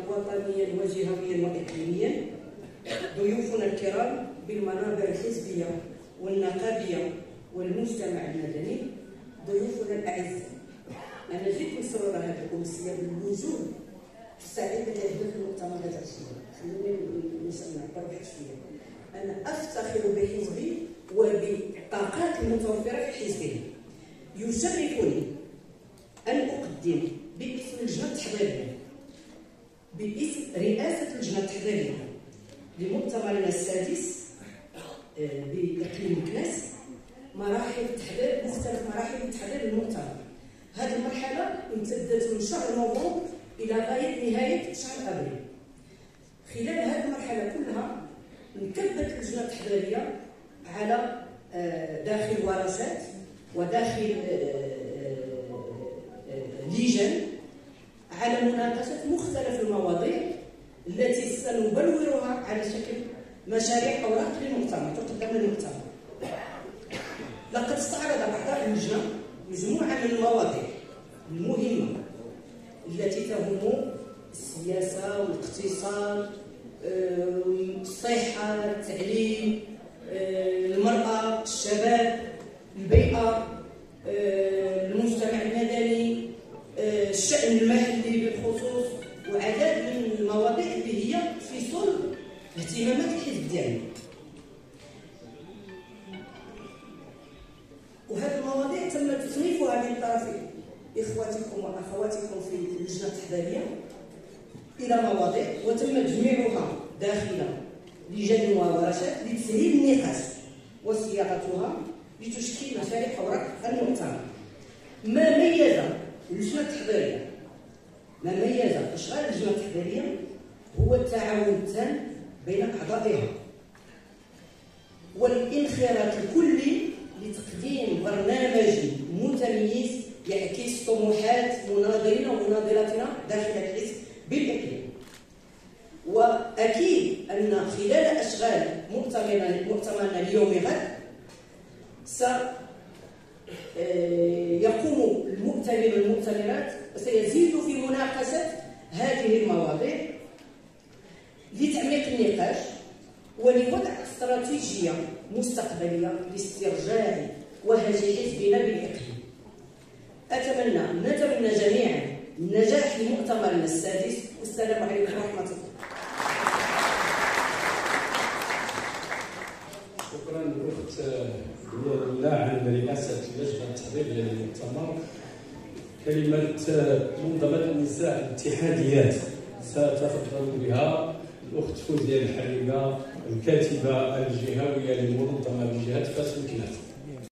وطنيا وجهويا وإقليميا، ضيوفنا الكرام بالمنابر الحزبية والنقابية والمجتمع المدني، ضيوفنا الأعزاء، أنا جيت مسرورة هذه الأمسية بالوجود السعيدة اللي في المؤتمر هذا الشيء. خليني نعبر بواحد شوية. أنا أفتخر بحزبي وبالطاقات المتوفرة في حزبي. يشرفني أن أقدم باسم اللجنة التحضيرية، باسم رئاسة اللجنة التحضيرية لمؤتمرنا السادس بإقليم كناس مراحل التحضير، مختلف مراحل التحضير للمؤتمر. هذه المرحلة امتدت من شهر نوفمبر إلى غاية نهاية شهر أبريل. خلال هذه المرحلة كلها انكبت اللجنة التحضيرية على داخل ورشات وداخل لجان على مناقشة مختلف المواضيع التي سنبلورها على شكل مشاريع أوراق للمؤتمر تقدم للمؤتمر. لقد استعرض أعضاء اللجنة مجموعة من المواضيع المهمة التي تهم السياسة والاقتصاد، الصحة، التعليم، المرأة، الشباب، البيئة، المجتمع المدني، الشأن المحلي بالخصوص، وعدد من المواضيع اللي هي في صلب اهتمامات الحزب ديالنا. وهذه المواضيع تم تصنيفها من طرف إخواتكم وأخواتكم في اللجنة التحضيرية إلى مواضيع، وتم تجميعها داخل لجان وورشات لتسهيل النقاش وصياغتها لتشكيل مشاريع أوراق المؤتمر. ما ميز اللجنة التحضيرية، ما ميز أشغال اللجنة التحضيرية هو التعاون التام بين أعضائها والانخراط الكلي لتقديم برنامج متميز يعكس طموحات مناضلينا ومناضلاتنا داخل الحزب بالإقليم. وأكيد أن خلال أشغال مؤتمرنا اليوم غد سيقوم المؤتمر والمؤتمرات سيزيد في مناقشة هذه المواضيع لتعميق النقاش ولوضع استراتيجية مستقبلية لاسترجاع وهج حزبنا بالإقليم. نتمنى جميعا النجاح لمؤتمرنا السادس، والسلام عليكم ورحمة الله. شكرا الأخت الله عن رئاسة لجنة التحضير للمؤتمر. كلمة منظمة النساء الاتحاديات ستتفضل بها الأخت فوزية الحريقة، الكاتبة الجهوية لمنظمة الجهات فاس الكناس.